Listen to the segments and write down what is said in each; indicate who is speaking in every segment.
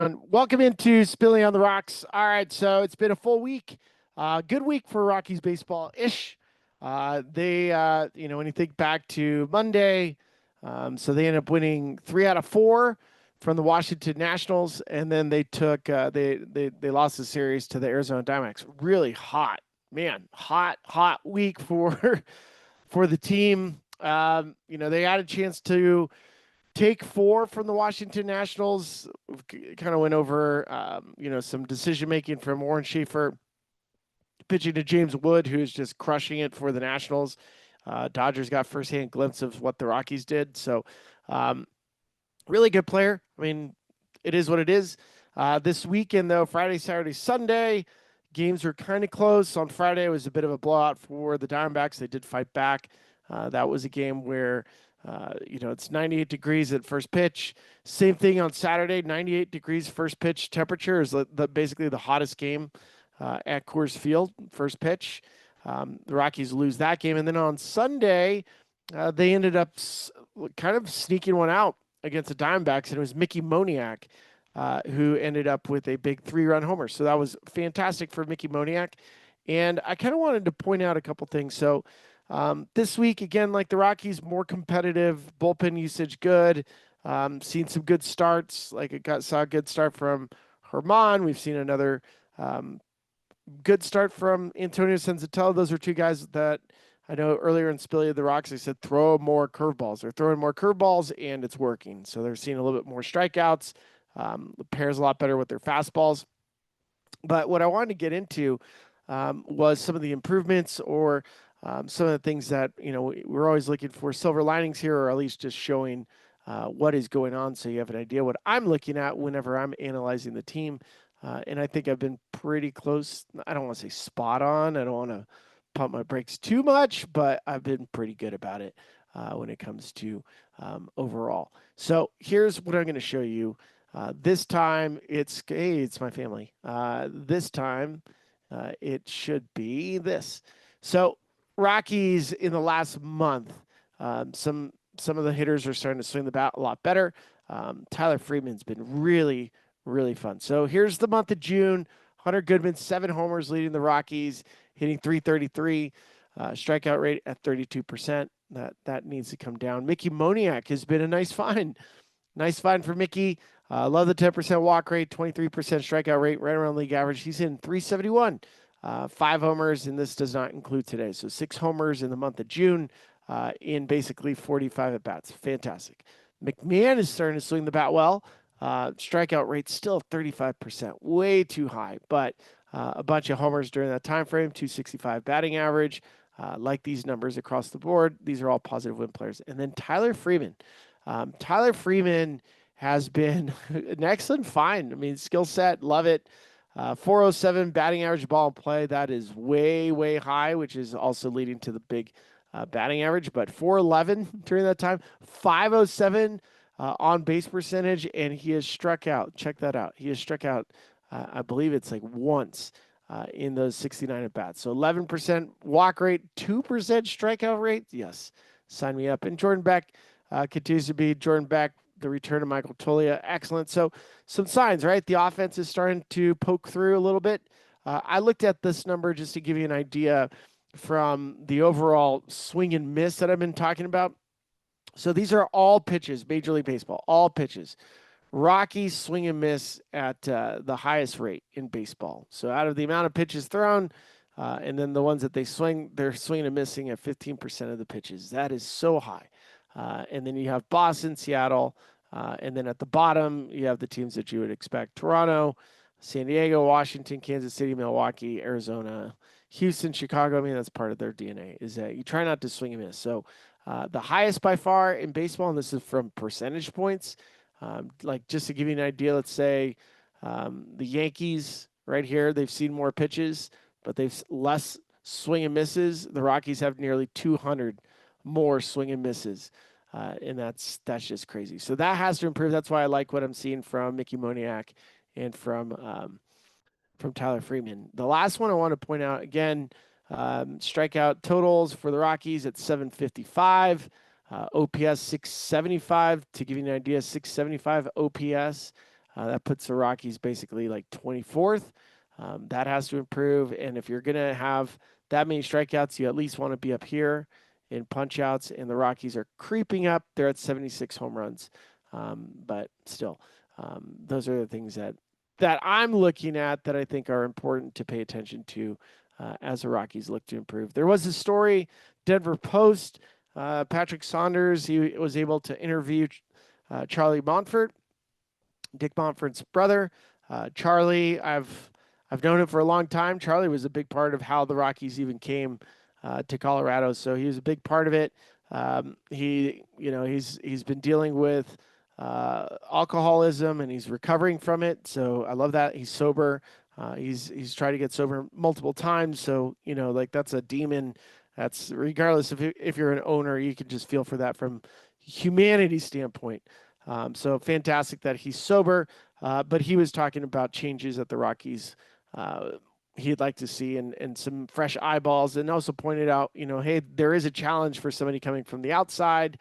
Speaker 1: And welcome into Spilly on the Rocks. All right, so it's been a full week. Good week for Rockies baseball-ish. When you think back to Monday, so they ended up winning 3 out of 4 from the Washington Nationals, and then they took they lost the series to the Arizona Diamondbacks. Really hot, man, hot week for for the team. They had a chance to take 4 from the Washington Nationals. Kind of went over, some decision making from Warren Schaefer, pitching to James Wood, who's just crushing it for the Nationals. Dodgers got firsthand glimpse of what the Rockies did. So, really good player. I mean, it is what it is. This weekend, though, Friday, Saturday, Sunday, games were kind of close. On Friday, it was a bit of a blowout for the Diamondbacks. They did fight back. That was a game where it's 98 degrees at first pitch. Same thing on Saturday, 98 degrees first pitch temperature is basically the hottest game at Coors Field, first pitch. The Rockies lose that game. And then on Sunday, they ended up kind of sneaking one out against the Diamondbacks, and it was Mickey Moniak who ended up with a big 3-run homer. So that was fantastic for Mickey Moniak. And I kind of wanted to point out a couple things. So this week, again, like the Rockies, more competitive, bullpen usage good. Seen some good starts. Saw a good start from Herman. We've seen another good start from Antonio Senzatella. Those are two guys that I know earlier in Spilly of the Rocks, they said throw more curveballs. They're throwing more curveballs, and it's working. So they're seeing a little bit more strikeouts. The pairs a lot better with their fastballs. But what I wanted to get into was some of the improvements or some of the things that we're always looking for silver linings here, or at least just showing what is going on, so you have an idea what I'm looking at whenever I'm analyzing the team. And I think I've been pretty close. I don't want to say spot on. I don't want to pump my brakes too much, but I've been pretty good about it when it comes to overall. So here's what I'm going to show you. This time it's my family. This time it should be this. So Rockies in the last month, some of the hitters are starting to swing the bat a lot better. Tyler Freeman's been really, really fun. So here's the month of June. Hunter Goodman, 7 homers leading the Rockies, hitting .333, strikeout rate at 32%. That needs to come down. Mickey Moniak has been a nice find. Nice find for Mickey. Love the 10% walk rate, 23% strikeout rate, right around league average. He's in .371. 5 homers, and this does not include today. So 6 homers in the month of June in basically 45 at-bats. Fantastic. McMahon is starting to swing the bat well. Strikeout rate still 35%, way too high, but a bunch of homers during that time frame, 265 batting average. Like these numbers across the board. These are all positive win players. And then Tyler Freeman. Tyler Freeman has been an excellent find. I mean, skill set, love it. 407 batting average ball in play. That is way, way high, which is also leading to the big batting average. But 411 during that time, 507 on base percentage, and he has struck out. Check that out. He has struck out, I believe it's like once in those 69 at bats. So 11% walk rate, 2% strikeout rate. Yes, sign me up. And Jordan Beck continues to be Jordan Beck. The return of Michael Toglia, excellent. So some signs, right? The offense is starting to poke through a little bit. I looked at this number just to give you an idea from the overall swing and miss that I've been talking about. So these are all pitches, Major League Baseball, all pitches. Rockies swing and miss at the highest rate in baseball. So out of the amount of pitches thrown, and then the ones that they swing, they're swinging and missing at 15% of the pitches. That is so high. And then you have Boston, Seattle, and then at the bottom, you have the teams that you would expect. Toronto, San Diego, Washington, Kansas City, Milwaukee, Arizona, Houston, Chicago. I mean, that's part of their DNA, is that you try not to swing and miss. So the highest by far in baseball, and this is from percentage points, like just to give you an idea, let's say the Yankees right here, they've seen more pitches, but they've less swing and misses. The Rockies have nearly 200 more swing and misses. And that's just crazy. So that has to improve. That's why I like what I'm seeing from Mickey Moniak and from Tyler Freeman. The last one I want to point out again, strikeout totals for the Rockies at 755, OPS 675. To give you an idea, 675 OPS. That puts the Rockies basically like 24th. That has to improve. And if you're going to have that many strikeouts, you at least want to be up here in punch-outs. And the Rockies are creeping up. They're at 76 home runs. But still, those are the things that I'm looking at that I think are important to pay attention to as the Rockies look to improve. There was a story, Denver Post, Patrick Saunders, he was able to interview Charlie Monfort, Dick Monfort's brother. Charlie, I've known him for a long time. Charlie was a big part of how the Rockies even came to Colorado, so he was a big part of it. He's been dealing with alcoholism and he's recovering from it. So I love that he's sober. He's tried to get sober multiple times. So like that's a demon. That's regardless if you're an owner, you can just feel for that from humanity's standpoint. So fantastic that he's sober. But he was talking about changes at the Rockies he'd like to see and some fresh eyeballs, and also pointed out, hey, there is a challenge for somebody coming from the outside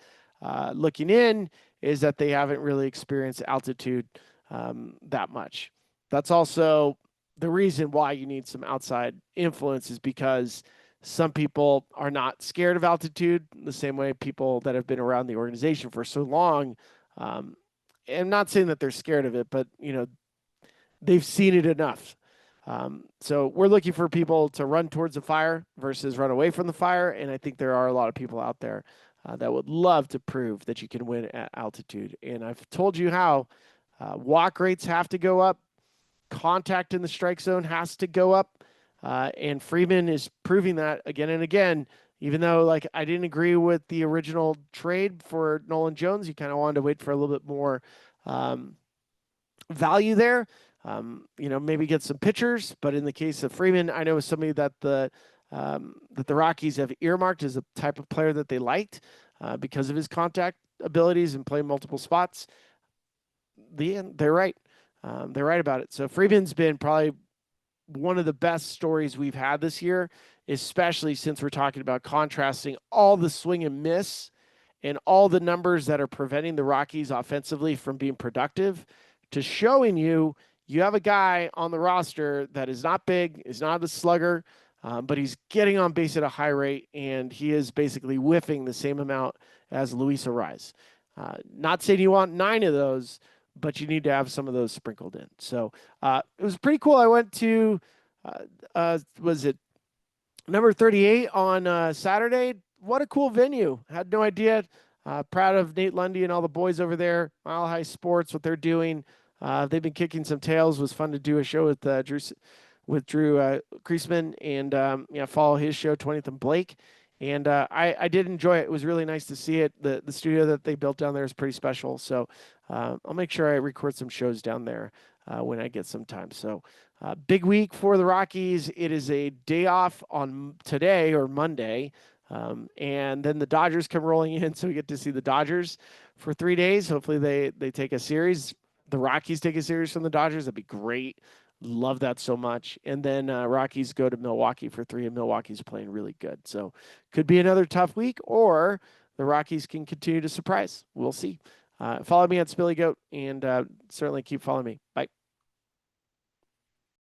Speaker 1: looking in, is that they haven't really experienced altitude that much. That's also the reason why you need some outside influence, is because some people are not scared of altitude the same way people that have been around the organization for so long. I'm not saying that they're scared of it, but they've seen it enough. So we're looking for people to run towards the fire versus run away from the fire. And I think there are a lot of people out there that would love to prove that you can win at altitude. And I've told you how walk rates have to go up. Contact in the strike zone has to go up. And Freeman is proving that again and again, even though like I didn't agree with the original trade for Nolan Jones. You kind of wanted to wait for a little bit more value there. Maybe get some pitchers, but in the case of Freeman, I know somebody that the Rockies have earmarked as a type of player that they liked because of his contact abilities and playing multiple spots. They're right. They're right about it. So Freeman's been probably one of the best stories we've had this year, especially since we're talking about contrasting all the swing and miss and all the numbers that are preventing the Rockies offensively from being productive, to showing you have a guy on the roster that is not big, is not a slugger, but he's getting on base at a high rate, and he is basically whiffing the same amount as Luis Arraez. Not saying you want 9 of those, but you need to have some of those sprinkled in. So it was pretty cool. I went to, was it number 38 on Saturday? What a cool venue. Had no idea. Proud of Nate Lundy and all the boys over there. Mile High Sports, what they're doing. They've been kicking some tails. It was fun to do a show with Drew Kreisman and follow his show, 20th and Blake. And I did enjoy it. It was really nice to see it. The studio that they built down there is pretty special. So I'll make sure I record some shows down there when I get some time. So big week for the Rockies. It is a day off on today or Monday. And then the Dodgers come rolling in. So we get to see the Dodgers for 3 days. Hopefully they take a series. The Rockies take a series from the Dodgers. That'd be great. Love that so much. And then Rockies go to Milwaukee for 3, and Milwaukee's playing really good. So could be another tough week, or the Rockies can continue to surprise. We'll see. Follow me at Spilly Goat, and certainly keep following me. Bye.